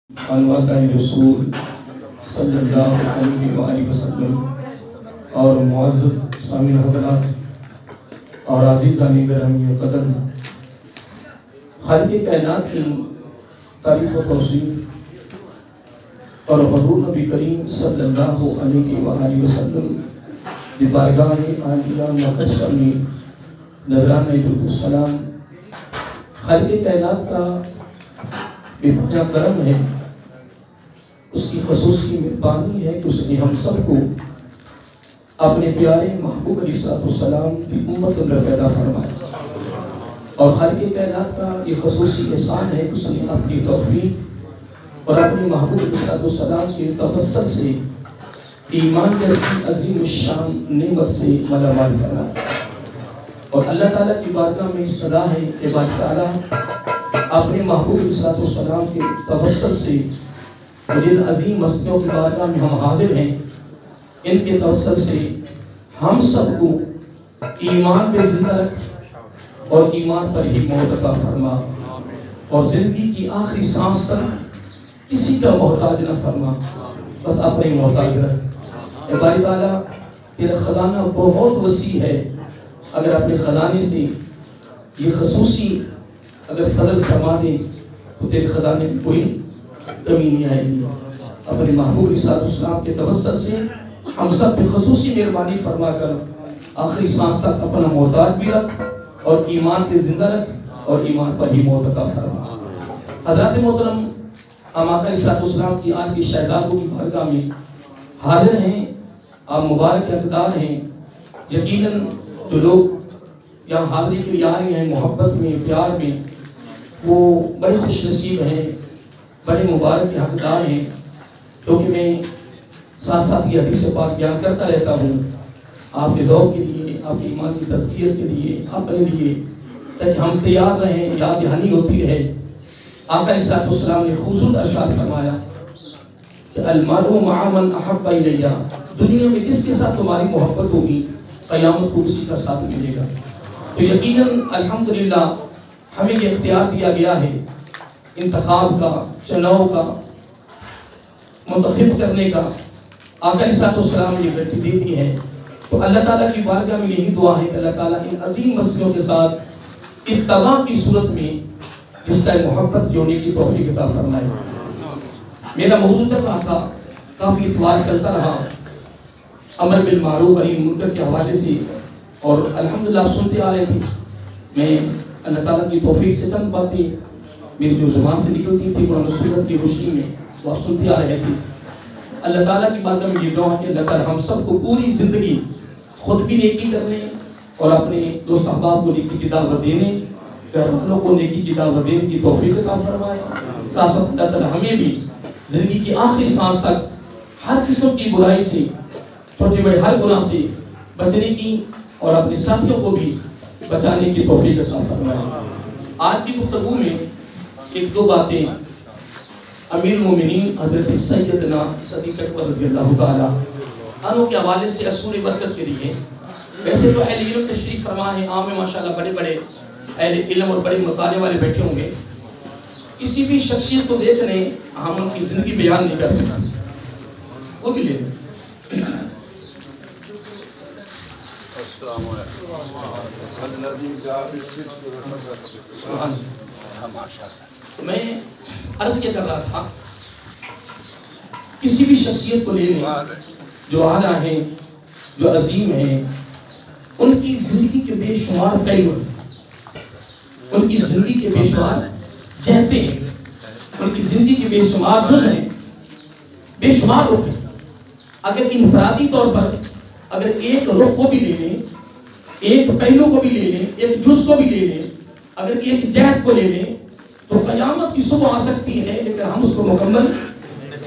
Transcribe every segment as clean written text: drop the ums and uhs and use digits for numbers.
الوالدہ رسول صلی اللہ علیہ وآلہ وسلم اور معزز سامعین حضرات اور عزیزان گرامی قدر، خالق کائنات کی تعریف و توصیف اور حضور نبی کریم صلی اللہ علیہ وآلہ وسلم کی بارگاہ عالیہ مقدس میں نذرانہ درود السلام۔ خالق کائنات کا بے پناہ کرم ہے، اس کی خصوصی مہربانی ہے کہ اس نے ہم سب کو اپنے پیارے محبوب علیہ السلام کی امت اندر پیدا فرمایا، اور خالق کائنات کا یہ خصوصی احسان ہے کہ اس نے اپنی توفیق اور اپنے محبوب علیہ السلام کے توسط سے ایمان جیسی عظیم الشان نعمت سے مالا مال فرمایا۔ اور اللہ تعالیٰ کی بارگاہ میں اس طرح ہے کہ بات تعالیٰ اپنے محبوب علیہ السلام کے توسط سے جن عظیم ہستیوں کی بارگاہ میں ہم حاضر ہیں، ان کے توسط سے ہم سب کو ایمان پہ زندہ رکھ اور ایمان پر ہی موت عطا فرما، اور زندگی کی آخری سانس تک کسی کا محتاج نہ فرما، بس اپنے محتاج رکھ۔ اے باری تعالیٰ، تیرا خزانہ بہت وسیع ہے، اگر اپنے خزانے سے یہ خصوصی اگر فضل فرما دے تو تیرے خزانے میں کوئی کمی نہیں آئے گی۔ اپنے محبوب علیہ السلام کے توسط سے ہم سب پہ خصوصی مہربانی فرما کر آخری سانس تک اپنا محتاج بھی رکھ اور ایمان پہ زندہ رکھ اور ایمان پر ہی موت عطا فرما۔ حضرات محترم، ہم آقا علیہ السلام کی آج کی شہدادوں کی بارگاہ میں حاضر ہیں، آپ مبارک حقدار ہیں۔ یقیناً جو لوگ یہاں حاضری کے لیے آ رہے ہیں محبت میں، پیار میں، وہ بڑے خوش نصیب ہیں، بڑے مبارک کے حقدار ہیں، کیونکہ میں ساتھ ساتھ یہ حدیث پاک بیان کرتا رہتا ہوں آپ کے ذوق کے لیے، آپ کی ایمان کی تزکیت کے لیے، اپنے لیے، تاکہ ہم تیار رہیں، یاد دہانی ہوتی رہے۔ آقا علیہ السلام نے خوبصورت ارشاد فرمایا کہ المرء مع من احب الیہ، دنیا میں جس کے ساتھ تمہاری محبت ہوگی قیامت کو اسی کا ساتھ ملے گا۔ تو یقیناً الحمدللہ ہمیں یہ اختیار دیا گیا ہے انتخاب کا، چناؤ کا، منتخب کرنے کا۔ آقا علیہ السلام نے یہ گھڑی دے دی ہے، تو اللہ تعالیٰ کی بارگاہ میں یہی دعا ہے کہ اللہ تعالیٰ ان عظیم ہستیوں کے ساتھ اتباع کی صورت میں رشتہ محبت جوڑنے کی توفیق عطا فرمائے۔ میرا موضوع چل رہا تھا، کافی اتوار چلتا رہا امر بالمعروف و نہی عن المنکر کے حوالے سے، اور الحمدللہ آپ سنتے آ رہے تھے۔ میں اللہ تعالیٰ کی توفیق سے چند باتیں میری جو زبان سے نکلتی تھی قرآن و سنت کی روشنی میں وہ آپ سنتے آ رہے تھے۔ اللہ تعالیٰ کی بارگاہ میں یہ دعا ہے کہ اللہ تعالیٰ ہم سب کو پوری زندگی خود بھی نیکی کرنے اور اپنے دوست احباب کو نیکی کی دعوت دینے، گھر والوں کو نیکی کی دعوت دینے کی توفیق عطا فرمائے۔ ساتھ ساتھ اللہ تعالیٰ ہمیں بھی زندگی کی آخری سانس تک ہر قسم کی برائی سے، چھوٹے بڑے ہر گناہ سے بچنے کی اور اپنے ساتھیوں کو بھی بچانے کی توفیق عطا فرمائے۔ آج کی گفتگو میں ایک دو باتیں امیر المومنین حضرت سیدنا صدیق اکبر رضی اللہ تعالیٰ عنہ کے حوالے سے اصول برکت کے لیے۔ ویسے تو اہل علم تشریف فرما ہے، عام میں ماشاءاللہ بڑے بڑے اہل علم اور بڑے مطالعے والے بیٹھے ہوں گے، کسی بھی شخصیت کو دیکھنے ہم ان کی زندگی بیان نہیں کر سکتے، وہ بھی لے لیں۔ میں عرض کیا کر رہا تھا، کسی بھی شخصیت کو لے لیں جو اعلیٰ ہیں، جو عظیم ہیں، ان کی زندگی کے بے شمار پہلو ہیں، ان کی زندگی کے بے شمار جہتیں ہیں، ان کی زندگی کے بے شمار جز ہیں، بے شمار رخ ہیں۔ اگر انفرادی طور پر اگر ایک رخ کو بھی لے لیں، ایک پہلو کو بھی لے لیں، ایک جز کو بھی لے لیں، اگر ایک جہت کو لے لیں تو قیامت کی صبح آ سکتی ہے، لیکن ہم اس کو مکمل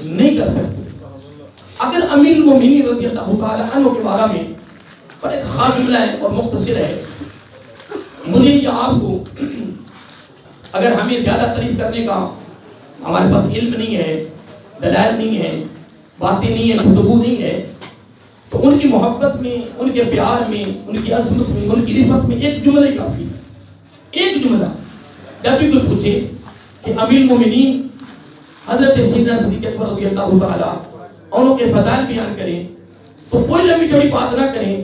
نہیں کر سکتے۔ اگر امیر المومنین رضی اللہ تعالیٰ عنہ کے بارے میں پر ایک خاص جملہ ہے اور مختصر ہے، مجھے یا آپ کو اگر ہمیں زیادہ تعریف کرنے کا ہمارے پاس علم نہیں ہے، دلائل نہیں ہے، باتیں نہیں ہے، گفتگو نہیں ہے، تو ان کی محبت میں، ان کے پیار میں، ان کی عظمت میں، ان کی رفت میں ایک جملہ ہی کافی ہے۔ ایک جملہ جب بھی کوئی پوچھے کہ امیر المومنین حضرت سیدنا صدیق اکبر رضی اللہ تعالیٰ انہوں کے فضائل بیان کریں تو کوئی لمبی چوڑی بات نہ کریں،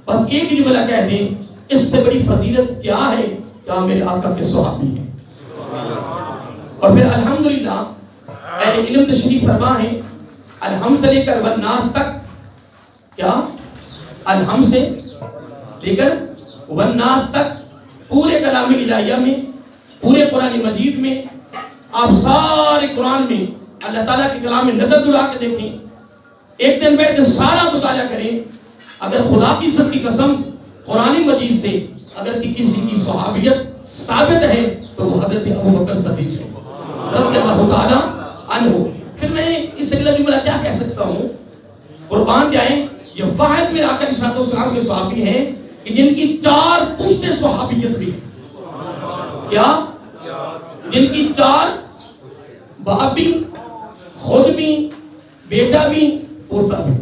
بس ایک ہی جملہ کہہ دیں، اس سے بڑی فضیلت کیا ہے کہ میرے آقا کے صحابی ہیں۔ اور پھر الحمدللہ اہل علم تشریف فرما ہے، الحم سے لے کر والناس تک، کیا الحم سے لے کر والناس تک پورے کلام الہیہ میں، پورے قرآن مجید میں، آپ سارے قرآن میں اللہ تعالیٰ کے کلام میں نظر دوڑا کے دیکھیں، ایک دن بیٹھ کے سارا مطالعہ کریں، اگر خدا کی عزت کی قسم قرآن مجید سے اگر کسی کی صحابیت ثابت ہے تو وہ حضرت ابوبکر صدیق ہے رضی اللہ تعالیٰ عنہ۔ پھر میں اس سے اگلا جملہ کیا کہہ سکتا ہوں، قربان جائیں یہ واحد میرے آقا علیہ السلام کے صحابی ہیں کہ جن کی 4 پشتیں صحابیت بھی ہیں، کیا جن کی 4 باپ بھی، خود بھی، بیٹا بھی، پوتا بھی،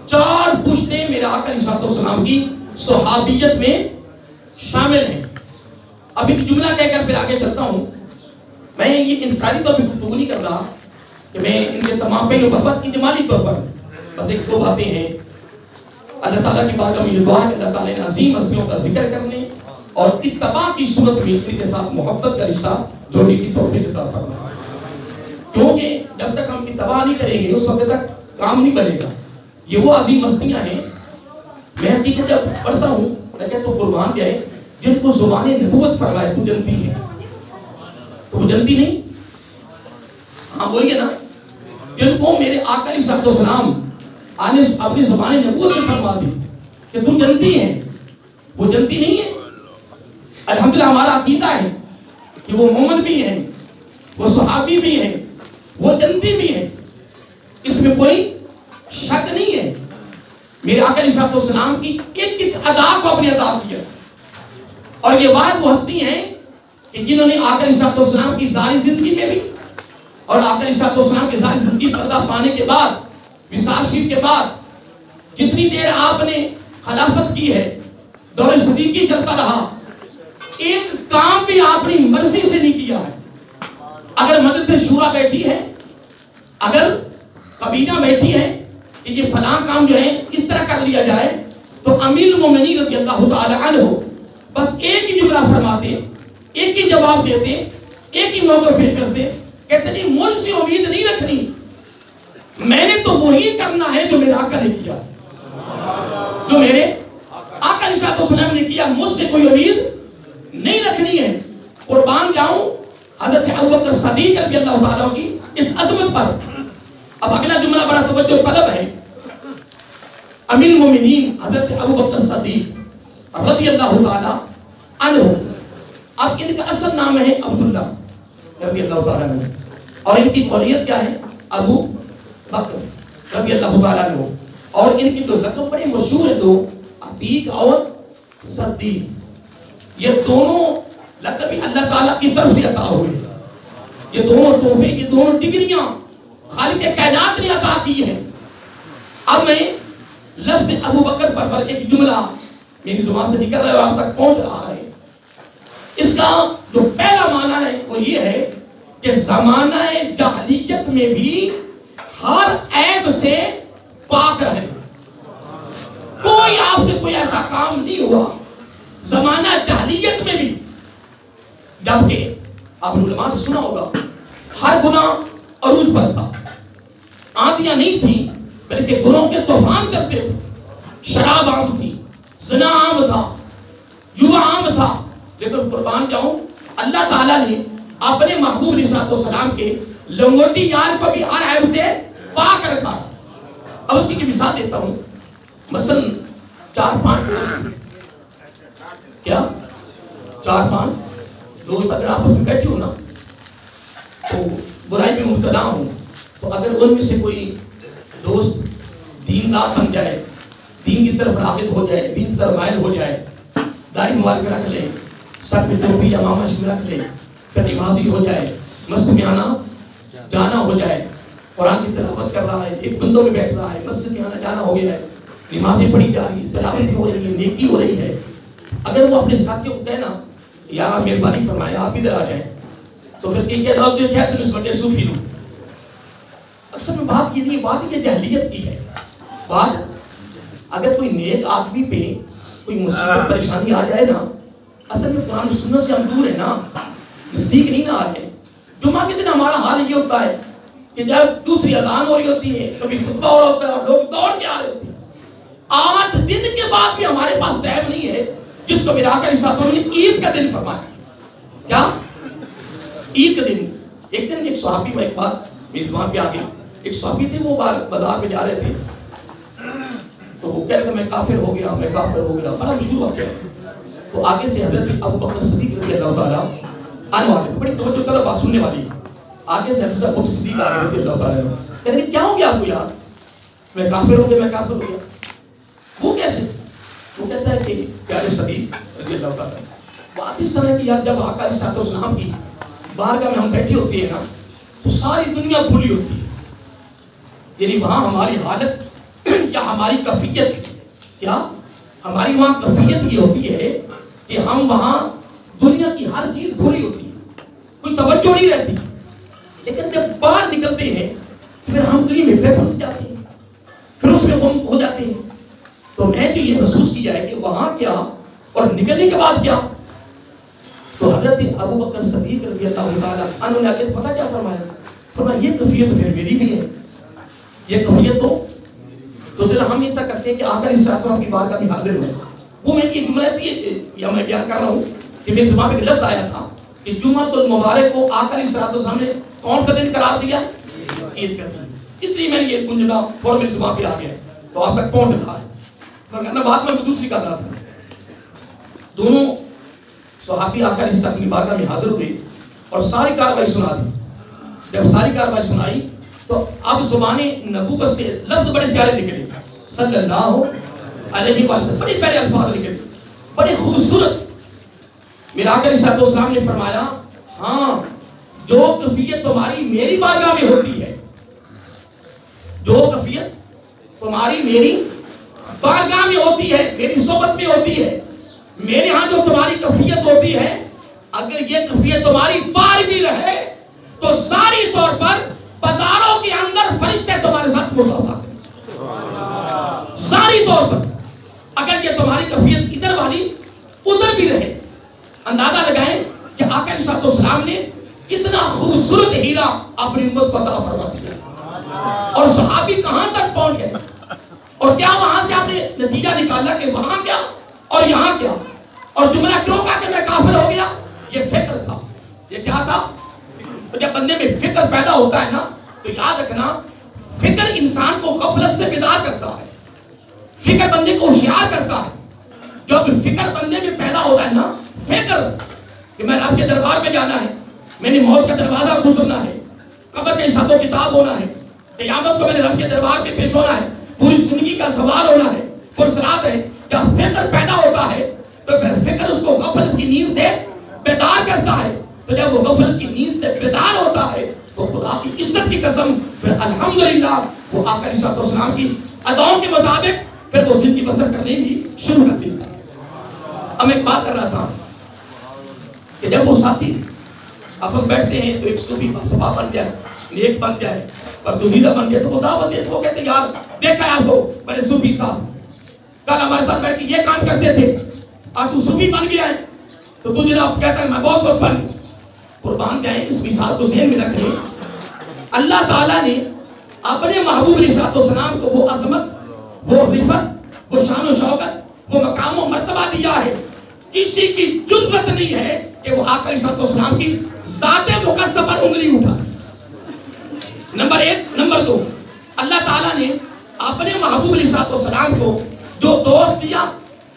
4 پشتیں میرے آقا علیہ السلام کی صحابیت میں شامل ہیں۔ اب ایک جملہ کہہ کر پھر آگے چلتا ہوں، میں یہ انفرادی طور پر گفتگو نہیں کر رہا کہ میں ان کے تمام پہلوں پر بات اجمالی طور پر بس ایک 2 باتیں ہیں۔ اللہ تعالیٰ کی بارگاہ میں یہ دعا ہے کہ اللہ تعالیٰ نے عظیم ہستیوں کا ذکر کرنے اور اتباع کی صورت میں ان کے ساتھ محبت کا رشتہ جوڑنے کی توفیق عطا فرمائے، کیونکہ جب تک ہم اتباع نہیں کریں گے اس وقت تک کام نہیں بنے گا۔ یہ وہ عظیم ہستیاں ہیں، میں حقیقت جب پڑھتا ہوں میں کہتا ہوں قربان جائے جن کو زبان نبوت فرمائے تو جنتی ہے، تو وہ جنتی نہیں؟ ہاں بولیے نا، جن کو میرے آقا علیہ السلام اپنی زبان نبوت سے فرما دی کہ تم جنتی ہیں، وہ جنتی نہیں ہے۔ الحمدللہ ہمارا عقیدہ ہے کہ وہ مومن بھی ہیں، وہ صحابی بھی ہیں، وہ جنتی بھی ہیں، اس میں کوئی شک نہیں ہے۔ میرے آقا علیہ السلام کی ایک ایک ادا کو اپنی ادا کیا، اور یہ واحد وہ ہستی ہیں کہ جنہوں نے آقا علیہ السلام کی ظاہری زندگی میں بھی اور آقا علیہ السلام کی ظاہری زندگی پردہ پانے کے بعد، وصال شریف کے بعد جتنی دیر آپ نے خلافت کی ہے، دور صدیقی چلتا رہا، ایک کام بھی آپ نے مرضی سے نہیں کیا ہے۔ اگر مجلس شورا بیٹھی ہے، اگر کابینہ بیٹھی ہے کہ یہ فلاں کام جو ہے اس طرح کر لیا جائے تو امیر المومنین رضی اللہ تعالیٰ عنہ بس ایک ہی جملہ فرماتے، ایک ہی جواب دیتے، ایک ہی موقع فیل کرتے، کہتے نہیں مجھ سے امید نہیں رکھنی، میں نے تو وہی کرنا ہے جو میرے آقا نے کیا، جو میرے آقا علیہ السلام نے کیا، مجھ سے کوئی امید نہیں رکھنی ہے۔ قربان جاؤں حضرت ابوبکر صدیق رضی اللہ تعالیٰ کی اس عظمت پر۔ اب اگلا جملہ بڑا توجہ طلب ہے، امیر المومنین حضرت ابوبکر صدیق رضی اللہ تعالیٰ عنہ، اب ان کا اصل نام ہے عبداللہ رضی اللہ تعالیٰ عنہ، اور ان کی قولیت کیا ہے؟ ابو بکر رضی اللہ تعالیٰ عنہ، اور ان کی دو لقب بڑے مشہور ہیں، دو عتیق اور صدیق، یہ دونوں لقب اللہ تعالیٰ کی طرف سے عطا ہوئے، یہ دونوں تحفے، یہ دونوں ڈگریاں خالق کائنات نے عطا کی ہیں۔ اب میں لفظ ابو بکر پر ایک جملہ میری زبان سے نکل رہا ہے اور آپ تک پہنچ رہا ہے، اس کا جو پہلا معنی ہے وہ یہ ہے کہ زمانہ جاہلیت میں بھی ہر عیب سے پاک رہے، کوئی آپ سے کوئی ایسا کام نہیں ہوا زمانہ جاہلیت میں بھی، جبکہ آپ نے علماء سے سنا ہوگا ہر گناہ عروج پر تھا، آندیاں نہیں تھی بلکہ گناہوں کے طوفان کرتے تھے، شراب عام تھی، زنا عام تھا، جوا عام تھا، لیکن قربان جاؤں اللہ تعالیٰ نے اپنے محبوب علیہ السلام کے لنگوٹی یار کو بھی ہر عیب سے پاک رکھا۔ اب اس کی مثال دیتا ہوں، مثلا 4-5 دوست، کیا 4-5 دوست اگر آپس میں بیٹھے ہو نا تو برائی میں مبتلا ہوں، تو اگر ان میں سے کوئی دوست دیندار بن جائے، دین کی طرف راغب ہو جائے، دین کی طرف مائل ہو جائے، داڑھی مبارک میں رکھ لے، سر پہ ٹوپی یا امامہ میں رکھ لے، پھر نمازی ہو جائے، مسجد میں آنا جانا ہو جائے، قرآن کی تلاوت کر رہا ہے، ایک بندوں میں بیٹھ رہا ہے، مسجد میں آنا جانا ہو گیا ہے، نمازیں پڑھی جا رہی ہے، تلاوت ہو رہی ہے، نیکی ہو رہی ہے، اگر وہ اپنے ساتھیوں کو کہنا یا آپ مہربانی فرمائے آپ ادھر آ جائیں، تو پھر کہ یہ لوگ جو کہتے ہیں اس وقت صوفی لوگ اکثر میں بات یہ نہیں، بات یہ جہلیت کی ہے. بات اگر کوئی نیک آدمی پہ کوئی مصیبت پریشانی آ جائے نا، اصل میں قرآن سنت سے ہم دور ہیں نا، نزدیک نہیں نہ آ جائے. جمعہ کے دن ہمارا حال یہ ہوتا ہے کہ جب دوسری اذان ہو رہی ہوتی ہے، کبھی خطبہ ہو رہا ہوتا ہے اور لوگ دوڑ کے آ رہے ہوتے ہیں. 8 دن کے بعد بھی ہمارے پاس ٹائم نہیں ہے جس کو میرے آقا علیہ السلام نے عید کا دن فرمایا. کیا؟ عید کا دن. ایک دن ایک صحابی میں ایک بات میری زبان پہ آ گئی. ایک صحابی تھے، وہ بازار میں جا رہے تھے تو وہ کہہ رہے تھے میں کافر ہو گیا، میں کافر ہو گیا، بڑا مشہور واقعہ. تو آگے سے حضرت ابو بکر صدیق رضی اللہ تعالیٰ آنے والے تھے، بڑی توجہ طلب بات سننے والی. آگے سے حضرت ابو بکر صدیق آ رہے تھے اللہ تعالیٰ، کہہ رہے کیا ہو گیا آپ کو یار؟ میں کافر ہو گیا، میں کافر ہو گیا. وہ کیسے؟ وہ کہتا ہے کہ پیارے صدیق رضی اللہ تعالیٰ، بات اس طرح کی یار جب آقا علیہ السلام کی بارگاہ میں ہم بیٹھے ہوتے ہیں نا تو ساری دنیا بھولی ہوتی ہے. یعنی وہاں ہماری حالت یا ہماری کیفیت، کیا ہماری وہاں کیفیت یہ ہوتی ہے کہ ہم وہاں دنیا کی ہر چیز بھولی ہوتی ہے، کوئی توجہ نہیں رہتی. لیکن جب باہر نکلتے ہیں پھر ہم دنیا میں پھنس جاتے ہیں، پھر اس میں گم ہو جاتے ہیں. تو میں جو یہ محسوس کیا ہے کہ وہاں کیا اور نکلنے کے بعد کیا. تو حضرت ابو بکر صدیق رضی اللہ تعالیٰ عنہ نے آگے پتہ کیا فرمایا؟ فرمایا یہ کیفیت پھر میری بھی ہے، یہ کیفیت تو ذرا ہم اس طرح کرتے ہیں کہ آقا علیہ السلام کی بارگاہ میں حاضر ہوئے. وہ میں یہ جملہ اس لیے یا میں بیان کر رہا ہوں کہ میری زبان پہ لفظ آیا تھا کہ جمعہ المبارک کو آقا علیہ السلام نے کون کا دن قرار دیا؟ عید کا دن. اس لیے میں نے یہ گنجنا فوراً میری زبان پہ آ گیا تو آپ تک پہنچ رہا ہے. ورنہ بات میں دوسری کر رہا تھا. دونوں صحابی آقا علیہ السلام کی بارگاہ میں حاضر ہوئے اور ساری کاروائی سنا دی. جب ساری کاروائی سنائی تو اب زبان نبوت سے لفظ بڑے پیارے نکلے، صلی اللہ علیہ وسلم، بڑے پیارے الفاظ نکلے، بڑے خوبصورت. میرا آقا علیہ السلام نے فرمایا ہاں جو کیفیت تمہاری میری بارگاہ میں ہوتی ہے، جو کیفیت تمہاری میری بارگاہ میں ہوتی ہے، میری صحبت میں ہوتی ہے، میرے ہاں جو تمہاری کیفیت ہوتی ہے، اگر یہ کیفیت تمہاری بار بھی رہے تو ظاہری طور پر بازاروں کے اندر فرشتے تمہارے ساتھ مصافحہ کریں. ظاہری طور پر اگر یہ تمہاری کیفیت ادھر والی ادھر بھی رہے. اندازہ لگائیں کہ آقا علیہ السلام نے کتنا خوبصورت ہیرا اپنی امت کو عطا فرما دیا. اور صحابی کہاں تک پہنچ گئے اور کیا وہاں سے آپ نے نتیجہ نکالا کہ وہاں کیا اور یہاں کیا. اور جملہ کیوں کہا کہ میں کافر ہو گیا؟ یہ فکر تھا. یہ کیا تھا؟ جب بندے میں فکر پیدا ہوتا ہے نا تو یاد رکھنا فکر انسان کو غفلت سے بیدار کرتا ہے، فکر بندے کو ہوشیار کرتا ہے. جو فکر بندے میں پیدا ہوتا ہے نا، فکر کہ میں رب کے دربار میں جانا ہے، میں نے موت کا دروازہ گزرنا ہے، قبر کے حساب و کتاب ہونا ہے، قیامت کو میں نے رب کے دربار میں پیش ہونا ہے، پوری زندگی کا سوال ہونا ہے، پرسرات ہے. جب فکر پیدا ہوتا ہے تو پھر فکر اس کو غفلت کی نیند سے بیدار کرتا ہے. تو جب وہ غفلت کی نیند سے بیدار ہوتا ہے تو خدا کی عزت کی قسم پھر الحمدللہ وہ آقا علیہ السلام کی اداؤں کے مطابق پھر وہ زندگی بسر کرنے کی شروع کر دیتا ہے. اب میں ایک بات کر رہا تھا کہ جب وہ ساتھی اب ہم بیٹھتے ہیں تو ایک صوفی سبا بن جائے، نیک بن جائے، برگزیدہ بن جائے تو وہ دعوت دیتے، وہ کہتے ہیں یار دیکھا ہے آپ کو بڑے صوفی صاحب کل ہمارے ساتھ بیٹھ کے یہ کام کرتے تھے، آج تو صوفی بن گیا ہے تو تو جناب کہتا ہے میں بہت بہت بن. قربان جائیں اس مثال کو ذہن میں رکھیں. اللہ تعالیٰ نے اپنے محبوب علیہ السلام کو وہ عظمت، وہ رفت، وہ شان و شوکت، وہ مقام و مرتبہ دیا ہے کسی کی جرأت نہیں ہے کہ وہ آقا علیہ السلام کی ذات مقدسہ پر انگلی اٹھا. نمبر 1. نمبر 2، اللہ تعالیٰ نے اپنے محبوب علیہ السلام کو جو دوست دیا،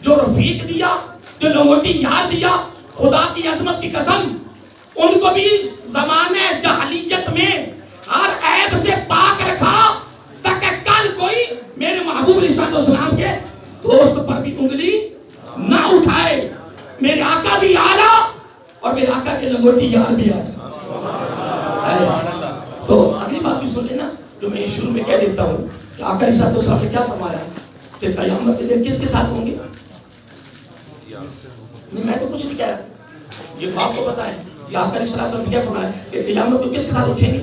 جو رفیق دیا، جو لنگوٹی یار دیا، خدا کی عظمت کی قسم ان کو بھی زمانے جہلیت میں ہر عیب سے پاک رکھا تاکہ کل کوئی میرے محبوب علیہ السلام کے دوست پر بھی انگلی نہ اٹھائے. میرے آقا بھی آلہ اور میرے آقا کے لنگوٹی یار بھی آلہ. تو اگلی بات بھی سن لینا جو میں شروع میں کہہ دیتا ہوں کہ آقا علیہ السلام نے کیا فرمایا کہ قیامت کے دن کس کے ساتھ ہوں گے. میں تو کچھ نہیں کہہ رہا، یہ آپ کو پتا ہے. آقا علیہ السلام نے کیا فرمایا کہ قیامت کو کس کے ساتھ اٹھیں گے؟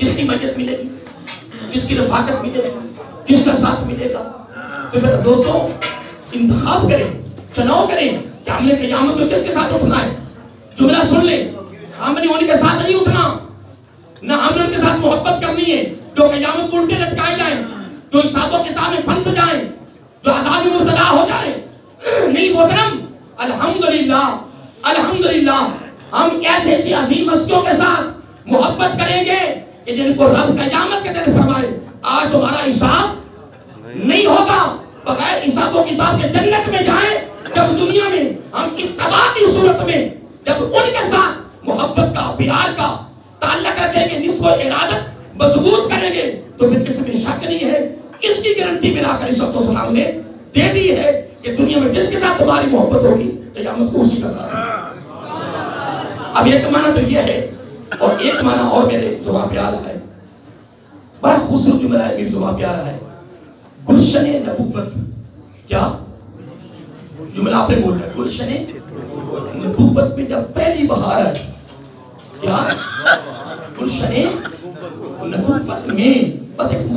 کس کی میت ملے گی، کس کی رفاقت ملے گی، کس کا ساتھ ملے گا؟ تو پھر دوستوں انتخاب کریں، چناؤ کریں کہ ہم نے قیامت میں کس کے ساتھ اٹھنا ہے۔ جملہ سن لیں، ہم نے ان کے ساتھ نہیں اٹھنا، نہ ہم نے ان کے ساتھ محبت کرنی ہے جو قیامت کو الٹے لٹکائے جائیں، جو حساب و کتاب میں پھنس جائیں، جو عذاب میں مبتلا ہو جائیں۔ نہیں محترم، الحمدللہ الحمدللہ ہم ایسے ایسی عظیم ہستیوں کے ساتھ محبت کریں گے کہ جن کو رب قیامت کے دن فرمائے آج تمہارا حساب نہیں ہوگا، بغیر حساب و کتاب کے جنت میں جائیں۔ جب دنیا میں ہم اتباع کی صورت میں جب ان کے ساتھ محبت کا، پیار کا تعلق رکھیں گے، نسب و ارادت مضبوط کریں گے، تو پھر اس میں شک نہیں ہے۔ اس کی گارنٹی میرا آقا علیہ السلام نے دے دی ہے کہ دنیا میں جس کے ساتھ تمہاری محبت ہوگی قیامت کو اسی کا ساتھ۔ اب ایک معنی تو یہ ہے، اور ایک معنی اور میرے زبان پہ آ رہا ہے، بڑا خوبصورت جملہ ہے، میری زبان پہ آ رہا ہے، گلشن نبوت۔ کیا جملہ آپ نے بول رہا ہے؟ گلشن نبوت میں جب پہلی بہار ہے، کیا گلشن نبوت میں، بس ایک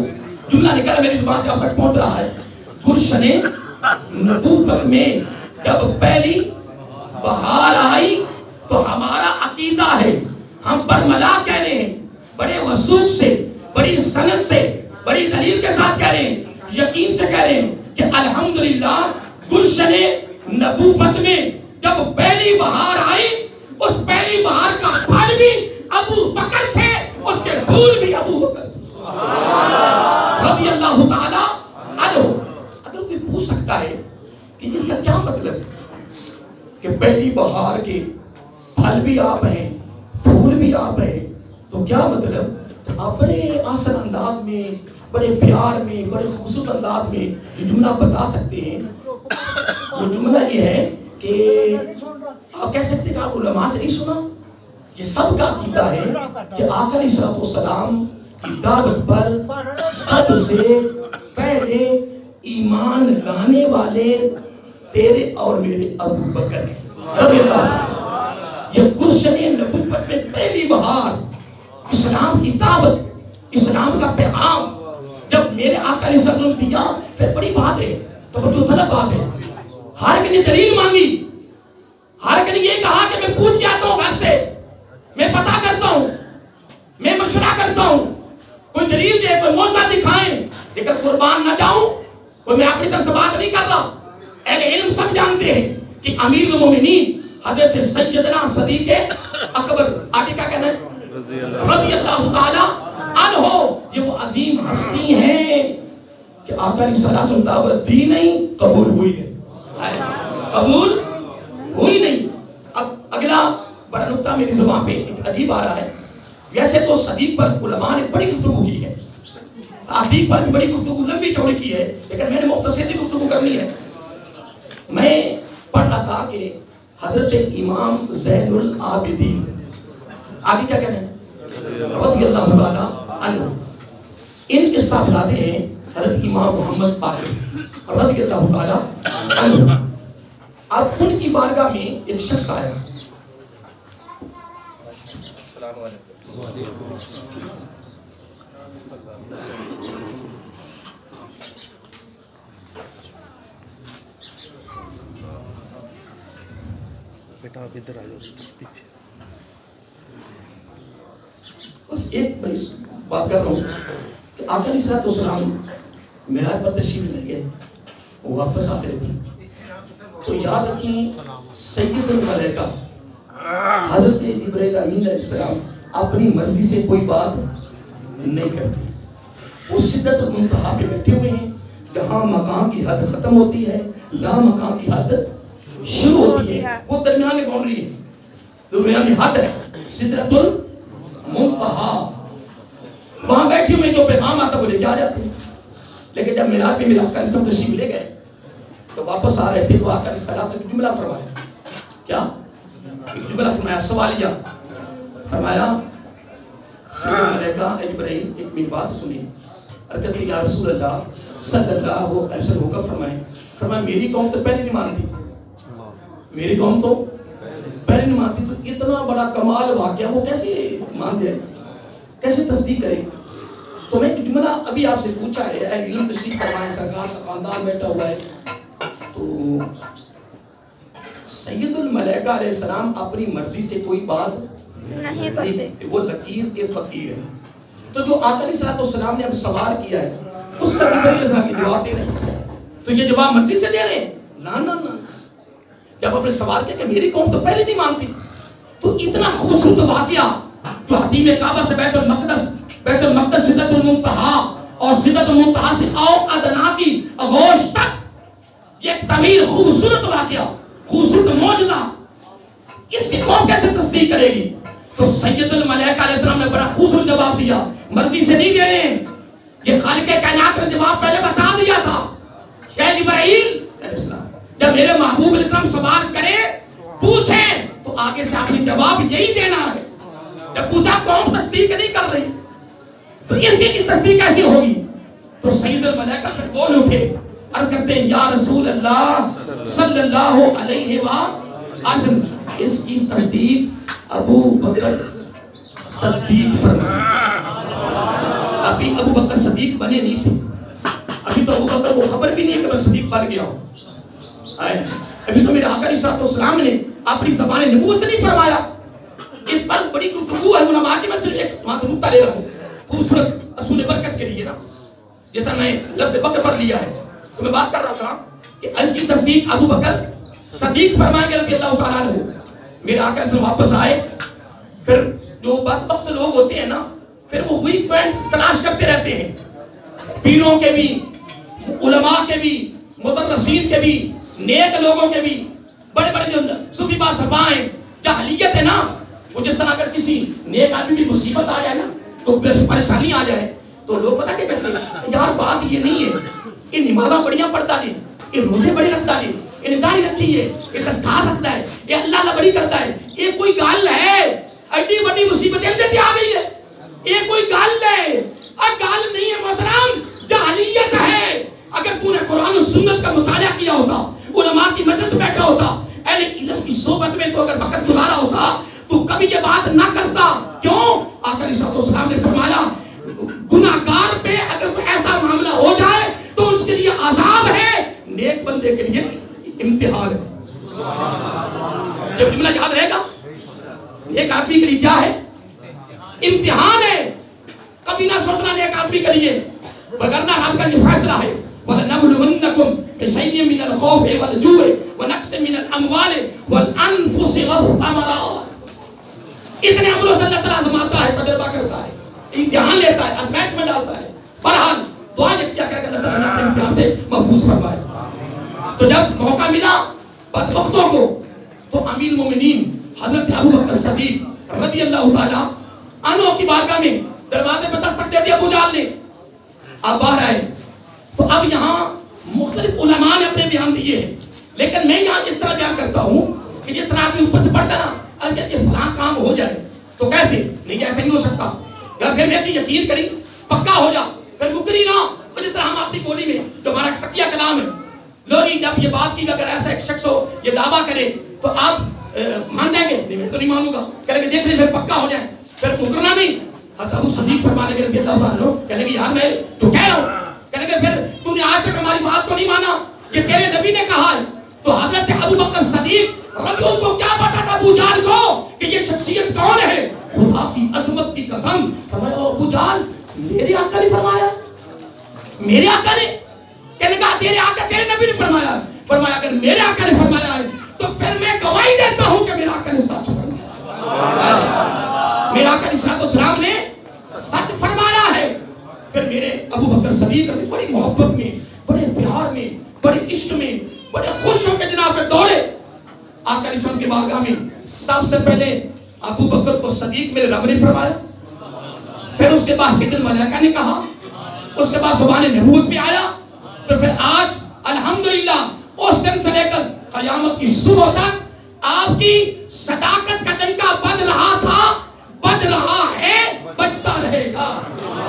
جملہ نکلا میری زبان سے اب تک پہنچ رہا ہے، گلشن نبوت میں جب پہلی بہار آئی تو ہمارا عقیدہ ہے، ہم برملا کہہ رہے ہیں، بڑے وثوق سے، بڑی سند سے، بڑی دلیل کے ساتھ کہہ رہے ہیں، یقین سے کہہ رہے ہیں کہ الحمدللہ گلشن نبوت میں جب پہلی بہار آئی، اس پہلی بہار کا پھل بھی ابو بکر تھے، اس کے پھول بھی ابو بکر رضی اللہ تعالی عنہ۔ اگر کوئی پوچھ سکتا ہے کہ اس کا کیا مطلب ہے کہ پہلی بہار کے پھل بھی آپ ہیں، پھول بھی آپ ہیں، تو کیا مطلب؟ آپ بڑے آسان انداز میں، بڑے پیار میں، بڑے خوبصورت انداز میں یہ جملہ بتا سکتے ہیں۔ وہ جملہ یہ ہے کہ آپ کہہ سکتے ہیں کہ آپ علماء سے نہیں سنا، یہ سب کا عقیدہ ہے کہ آقا علیہ السلام کی دعوت پر سب سے پہلے ایمان لانے والے تیرے اور میرے ابو بکر ہیں رضی اللہ عنہ۔ یہ گلشن نبوت میں پہلی بہار اسلام کی دعوت، اسلام کا پیغام جب میرے آقا علیہ السلام نے دیا، پھر بڑی بات ہے، توجہ طلب بات ہے۔ ہر ایک نے دلیل مانگی، ہر ایک نے یہ کہا کہ میں پوچھ کے آتا ہوں گھر سے، میں پتہ کرتا ہوں، میں مشورہ کرتا ہوں، کوئی دلیل دے، کوئی موجزہ دکھائیں، لیکن قربان نہ جاؤں، کوئی میں اپنی طرف سے بات نہیں کر رہا۔ اہل علم سب جانتے ہیں کہ امیر المومنین حضرت سیدنا صدیق اکبر، آگے کیا کہنا ہے؟ رضی اللہ تعالی عنہ، یہ وہ عظیم ہستی ہیں کہ آقا علیہ السلام دعوت دی نہیں، قبول ہوئی نہیں، قبول ہوئی نہیں۔ اب اگلا بڑا نقطہ میری زبان پہ ایک عجیب آ رہا ہے۔ ویسے تو صدیق پر علماء نے بڑی گفتگو کی ہے، صدیق پر بھی بڑی گفتگو لمبی چوڑی کی ہے، لیکن میں نے مختصر سی گفتگو کرنی ہے۔ میں پڑھ رہا تھا کہ حضرت امام زین العابدین، آگے کیا کہنا ہے؟ رضی اللہ تعالیٰ عنہ، ان کے ساتھ لاتے ہیں حضرت امام محمد باقر رضی اللہ تعالیٰ عنہ۔ اب ان کی بارگاہ میں ایک شخص آیا، السلام علیکم، بیٹا آپ ادھر آ جاؤ پیچھے۔ بس ایک بات کر رہا ہوں کہ آقا علیہ السلام معراج پر تشریف لے گئے، وہ واپس آ رہے تھے، تو یاد رکھیں سید الملائکہ حضرت جبرائیل امین علیہ السلام اپنی مرضی سے کوئی بات نہیں کرتے، وہ سدرۃ المنتہا پہ بیٹھے ہوئے ہیں، جہاں مقام کی حد ختم ہوتی ہے لا مقام کی حد شروع ہوتی ہے، وہ درمیان میں باؤنڈری ہے، درمیان میں حد ہے سدرۃ المنتہا، وہاں بیٹھے ہوئے جو پیغام آتا وہ لے کے آ جاتے ہیں۔ لیکن جب معراج میں میرے آقا علیہ السلام تشریف لے گئے تو واپس آ رہے تھے تو آقا علیہ السلام سے جملہ فرمایا، کیا ایک جملہ فرمایا، سوالیہ فرمایا، سیدنا ملائکہ جبرائیل ایک میری بات سنی، عرض کی یا رسول اللہ صلی اللہ علیہ وسلم ہوگا، فرمایا میری قوم تو پہلے نہیں مانتی، میری قوم تو پہلے نہیں مانتی، تو اتنا بڑا کمال واقعہ وہ کیسے مان جائے؟ کیسے تصدیق کرے گی؟ تو میں ایک جملہ ابھی آپ سے پوچھا ہے، اہل علم تشریف فرمائے، سرکار کا خاندان بیٹھا ہوا ہے، تو سید الملائکہ علیہ السلام اپنی مرضی سے کوئی بات نہیں کرتے، وہ لکیر کے فقیر ہیں. تو جو آقا علیہ السلام نے اب سوال کیا ہے اس کا نبی علیہ السلام کی جواب دے رہے ہیں. تو یہ جواب مرضی سے دے رہے ہیں؟ نا نا نا. جب آپ نے سوال کیا کہ میری قوم تو پہلے نہیں مانتی، تو اتنا خوبصورت واقعہ جو حتیم کعبہ سے بیت المقدس سدرۃ المنتہا اور سدرۃ المنتہا سے او ادنا کی آغوش تک، یہ ایک طویل خوبصورت واقعہ، خوبصورت معجزہ، اس کی قوم کیسے تصدیق کرے گی؟ تو سید الملائکہ علیہ السلام نے بڑا خوبصورت جواب دیا، مرضی سے نہیں دے رہے ہیں، یہ خالق کائنات نے جواب پہلے بتا دیا تھا. یا جبرائیل علیہ السلام جب میرے محبوب علیہ السلام سوال کرے پوچھیں تو آگے سے آپ نے جواب یہی دینا ہے. جب پوچھا قوم تصدیق نہیں کر رہی تو اس کی تصدیق کیسی ہوگی؟ تو سید الملائکہ پھر بول اٹھے، عرض کرتے ہیں یا رسول اللہ صلی اللہ علیہ وسلم، اس کی تصدیق ابو بکر صدیق فرمائے. ابھی ابو بکر صدیق بنے نہیں تھے، ابھی تو ابو بکر کو خبر بھی نہیں ہے کہ میں صدیق بن گیا ہوں. ابھی تو میرے آقا علیہ السلام نے اپنی زبان نبوت سے نہیں فرمایا. اس پر بڑی گفتگو ہے علماء کی، میں صرف ایک نقطہ لے رہا ہوں خوبصورت اصول برکت کے لیے نا، جس طرح میں لفظ بکر پر لیا ہے. تو میں بات کر رہا تھا کہ اس کی تصدیق ابو بکر صدیق فرمائیں گے رضی اللہ تعالیٰ عنہ. میرے آقا سے واپس آئے، پھر جو بدبخت لوگ ہوتے ہیں نا، پھر وہ ویک پوائنٹ تلاش کرتے رہتے ہیں، پیروں کے بھی، علماء کے بھی، مدرسین کے بھی، نیک لوگوں کے بھی، بڑے بڑے جو صوفی باصفائیں جاہلیت ہے نا، وہ جس طرح اگر کسی نیک آدمی بھی مصیبت آ جائے نا، تو پریشانی آ جائے تو لوگ پتہ کیا کہتے ہیں، یار بات یہ نہیں ہے، یہ نمازاں بڑیاں پڑھتا نہیں، یہ روزے بڑے رکھتا نہیں، یہ داڑھی رکھی ہے، یہ دستار رکھتا ہے، یہ اللہ اللہ بڑی کرتا ہے، یہ کوئی گال ہے، ایڈی بڑی مصیبتیں اندر آ گئی ہے، یہ کوئی گال ہے. اور گال نہیں ہے محترم، جاہلیت ہے. اگر تو نے قرآن و سنت کا مطالعہ کیا ہوتا، علماء کی مجلس میں بیٹھا ہوتا، اہل علم کی صحبت میں تو اگر وقت گزارا ہوتا تو کبھی یہ بات نہ کرتا. کیوں؟ آقا علیہ السلام نے فرمایا گناہگار پہ اگر کوئی ایسا معاملہ ہو جائے تو اس کے لیے عذاب ہے، نیک بندے کے لیے امتحان ہے. جب جملہ یاد رہے گا، ایک آدمی کے لیے کیا ہے؟ امتحان ہے. کبھی نہ سوچنا نیک آدمی کے لیے، وگرنہ رب کا یہ فیصلہ ہے وَلَنَبْلُوَنَّكُمْ بِشَيْءٍ مِّنَ الْخَوْفِ وَالْجُوعِ وَنَقْصٍ مِّنَ الْأَمْوَالِ وَالْأَنفُسِ وَالثَّمَرَاتِ. اتنے عملوں سے اللہ تعالیٰ آزماتا ہے، تجربہ کرتا ہے، امتحان لیتا ہے، آزمائش میں ڈالتا ہے. بہرحال دعا یہ کیا کہ اللہ تعالیٰ نے اپنے امتحان سے محفوظ فرمائے. تو جب موقع ملا بدبختوں کو، تو امیر المومنین حضرت ابو بکر صدیق رضی اللہ تعالیٰ عنہ کی بارگاہ میں دروازے پہ دستک دے دیا ابو جہل نے. اب باہر آئے تو اب یہاں مختلف علماء نے اپنے بیان دیے ہیں، لیکن میں یہاں اس طرح بیان کرتا ہوں کہ جس طرح آپ اوپر سے پڑھتا نا، اگر یہ فلاں کام ہو جائے تو کیسے نہیں، ایسا نہیں ہو سکتا، یا پھر میں یقین کری پکا ہو جا، پھر مکری نہ. جس طرح ہم اپنی گولی میں جو ہمارا تقیہ کلام ہے، لوگ جب یہ بات کی اگر ایسا ایک شخص ہو یہ دعویٰ کرے تو آپ مان جائیں گے؟ نہیں، میں تو نہیں مانوں گا. کہنے کہ دیکھ لیں پھر پکا ہو جائے، پھر مکرنا نہیں. حضرت ابو صدیق فرمانے کے رضی اللہ عنہ کہنے کہ یار میں تو کہہ رہا ہوں، کہنے کہ پھر تو نے آج تک ہماری بات کو نہیں مانا، یہ تیرے نبی نے کہا ہے. تو حضرت ابو بکر صدیق رضی اللہ کو کیا پتا تھا ابو جہل کو کہ یہ شخصیت کون ہے؟ خدا کی عظمت کی قسم فرمایا ابو جہل میرے آقا نے فرمایا، میرے آقا نے. کہنے کہا تیرے آقا تیرے نبی نے فرمایا. فرمایا اگر میرے آقا نے فرمایا ہے تو پھر میں گواہی دیتا ہوں کہ میرا آقا نے سچ فرمایا. میرا آقا علیہ السلام نے سچ فرمایا ہے. پھر میرے ابو بکر صدیق بڑی محبت میں، بڑے پیار میں، بڑے عشق میں، بڑے خوش ہو کے جناب پہ دوڑے آقا علیہ السلام کی بارگاہ میں. سب سے پہلے ابو بکر کو صدیق میرے رب نے فرمایا، پھر اس کے بعد سید الملائکہ نے کہا، اس کے بعد زبان نبوت بھی آیا. تو پھر آج الحمدللہ اس دن سے لے کر قیامت کی صبح تک آپ کی صداقت کا ڈنکا بج رہا تھا، بج رہا ہے، بجتا رہے گا.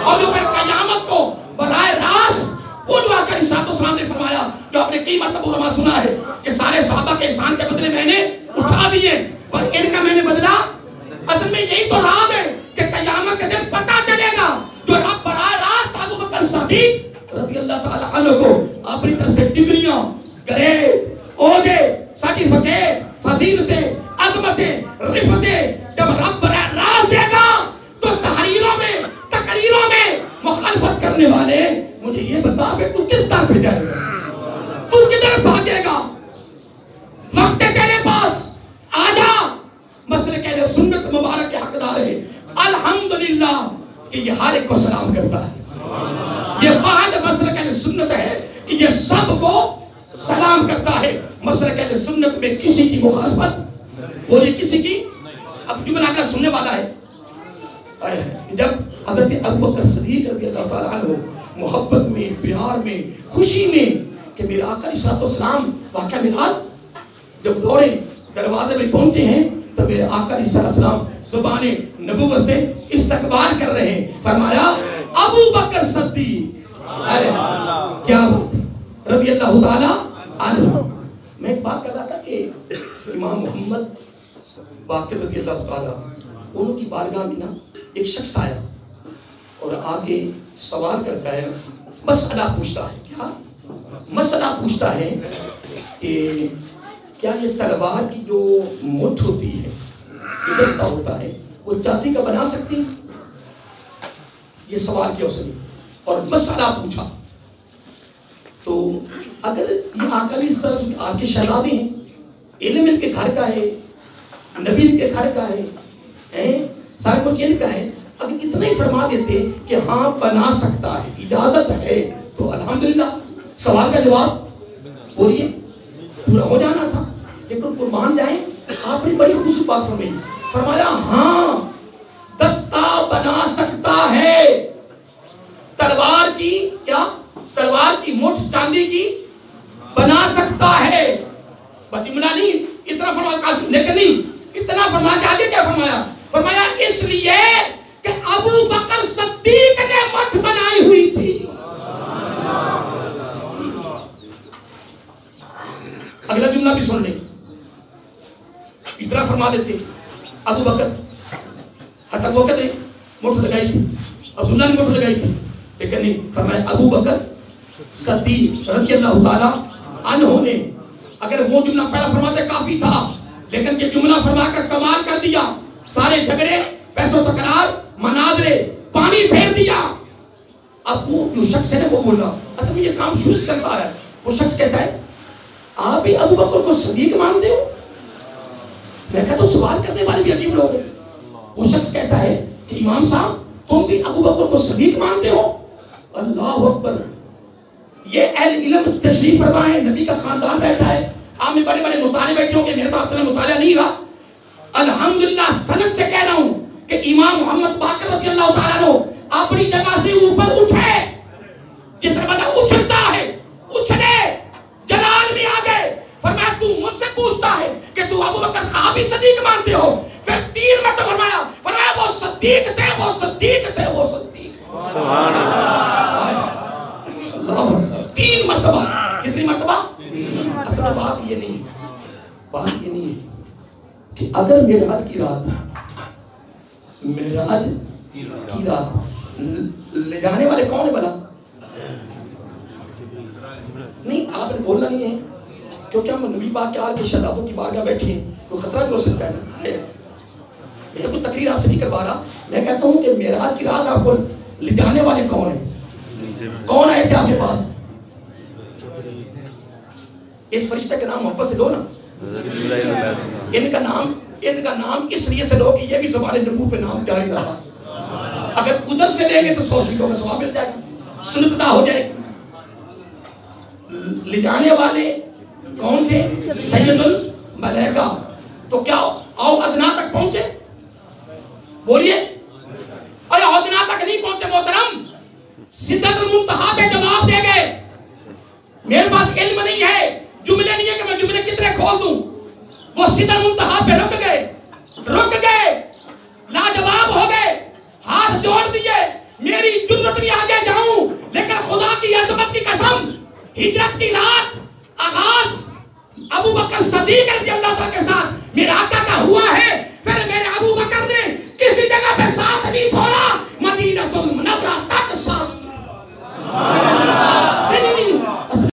اور جو پھر قیامت کو براہ راست وہ دعا کا رسالت اسلام نے فرمایا جو آپ نے کئی مرتبہ علماء سنا ہے کہ سارے صحابہ کے احسان کے بدلے میں نے اٹھا دیے، پر ان کا میں نے بدلا. اصل میں یہی تو راز ہے کہ قیامت کے دن پتہ چلے اپنی طرف سے ڈگریاں، گریڈ، عہدے، سرٹیفکیٹ، فضیلتیں، عظمتیں، رفتیں جب رب براہ راست دے گا تو تحریروں میں، تقریروں میں مخالفت کرنے والے مجھے یہ بتا پھر تو کس طرح پہ جائے گا، تو کدھر بھاگے گا؟ وقت ہے تیرے پاس، آجا مسلک اہل سنت مبارک کے حقدار ہے۔ الحمدللہ کہ یہ ہر ایک کو سلام کرتا ہے، یہ واحد مسلک اہل سنت ہے کہ یہ سب کو سلام کرتا ہے۔ مسلک اہل سنت میں کسی کی مخالفت، وہ یہ کسی کی، اب جملہ اگر سننے والا ہے، جب حضرت ابوبکر صدیق رضی اللہ تعالیٰ عنہ محبت میں، پیار میں، خوشی میں کہ میرے آقا علیہ السلام واقعہ معراج جب دورے دروازے میں پہنچے ہیں تو میرے آقا علیہ السلام زبان نبوت سے استقبال کر رہے ہیں، فرمایا ابوبکر صدیق، کیا بات ہے رضی اللہ تعالیٰ عنہ۔ میں ایک بات کر رہا تھا کہ امام محمد باقر رضی اللہ تعالیٰ انہوں کی بارگاہ میں نا ایک شخص آیا اور آگے سوال کرتا ہے، مسئلہ پوچھتا ہے، کیا مسئلہ پوچھتا ہے کہ کیا یہ تلوار کی جو مٹھ ہوتی ہے، یہ دستہ ہوتا ہے، وہ چاندی کا بنا سکتی؟ یہ سوال کیا اس نے اور مسئلہ پوچھا۔ تو اگر یہ آقا علیہ السلام آپ کے شہزادے ہیں، علم ان کے گھر کا ہے، نبی ان کے گھر کا ہے، سارے کچھ ان کا ہے، اگر اتنا ہی فرما دیتے کہ ہاں بنا سکتا ہے، اجازت ہے، تو الحمدللہ سوال کا جواب وہ یہ پورا ہو جانا تھا۔ لیکن قربان جائیں، آپ نے بڑی خوبصورت بات فرمائی، فرمایا ہاں دستہ بنا سکتا ہے، تلوار کی کیا، تلوار کی مٹھ چاندی کی بنا سکتا ہے، بدمنا نہیں، اتنا فرمایا کافی، لیکن نہیں اتنا فرما کے آگے کیا فرمایا؟ فرمایا اس لیے کہ ابو بکر صدیق نے مٹھ بنائی ہوئی تھی۔ اگلا جملہ بھی سن لیں، اتنا فرما دیتے ابو بکر، حتی ابو بکر نے مٹھ لگائی تھی، عبداللہ نے مٹھ لگائی تھی، لیکن نہیں، فرمایا ابو بکر صدیق رضی اللہ تعالیٰ عنہ نے، اگر وہ جملہ پہلا فرماتے کافی تھا، لیکن یہ جملہ فرما کر کمال کر دیا، سارے جھگڑے، پیسوں تکرار، مناظرے، پانی پھیر دیا۔ اب وہ جو شخص ہے وہ بول رہا، اصل میں یہ کام شروع کرتا ہے، وہ شخص کہتا ہے آپ بھی ابو بکر کو صدیق مانتے ہو؟ میں کہتا ہوں سوال کرنے والے بھی عجیب لوگ ہیں۔ وہ شخص کہتا ہے کہ امام صاحب تم بھی ابو بکر کو صدیق مانتے ہو؟ اللہ اکبر، یہ اہل علم تشریف فرما ہے، نبی کا خاندان بیٹھا ہے، آپ میں بڑے بڑے مطالعے بیٹھے ہوں گے، میرا تو آپ نے مطالعہ نہیں رہا۔ الحمدللہ سند سے کہہ رہا ہوں کہ امام محمد باقر رضی اللہ تعالیٰ عنہ اپنی جگہ سے اوپر اٹھے، جس طرح بندہ اچھلتا ہے، اچھلے جلال میں آ گئے، فرمایا تو مجھ سے پوچھتا ہے کہ تو ابو بکر آپ ہی صدیق مانتے ہو؟ پھر 3 مرتبہ فرمایا وہ صدیق تھے، وہ صدیق تھے، وہ صدیق۔ سبحان اللہ، 3 مرتبہ، کتنی مرتبہ؟ اصل میں بات یہ نہیں ہے، بات یہ نہیں ہے کہ اگر معراج کی رات لے جانے والے کون ہے بھلا؟ نہیں، آپ نے بولنا نہیں ہے، کیونکہ ہم نبی پاک کے آل کے شہزادوں کی بارگاہ بیٹھے ہیں، تو خطرہ بھی ہو سکتا ہے نا۔ میں کوئی تقریر آپ سے نہیں کروا رہا، میں کہتا ہوں کہ معراج کی رات آپ کو لے جانے والے کون ہیں؟ کون آئے تھے آپ کے پاس؟ اس فرشتے کا نام محبت سے لو نا، ان کا نام اس لیے سے لو کہ یہ بھی زبان نبوت پہ نام جاری رہا۔ اگر ادھر سے لیں گے تو 100 شہیدوں کا ثواب مل جائے گا، سنت ادا ہو جائے گی۔ لے جانے والے کون تھے؟ سید الملائکہ۔ تو کیا او ادنا تک پہنچے؟ بولیے، ارے ادنا تک نہیں پہنچے محترم، سدرۃ المنتہا پہ جواب دے گئے۔ میرے پاس علم نہیں ہے، جملے نہیں ہے کہ میں جملے کتنے کھول دوں۔ وہ سدرۃ المنتہا پہ رک گئے، لاجواب ہو گئے، ہاتھ جوڑ دیے، میری جرت نہیں آگے جاؤں، لیکن خدا کی عظمت کی قسم، ہجرت کی رات آغاز ابو بکر صدیق رضی اللہ تعالیٰ کے ساتھ میرے آقا کا ہوا ہے،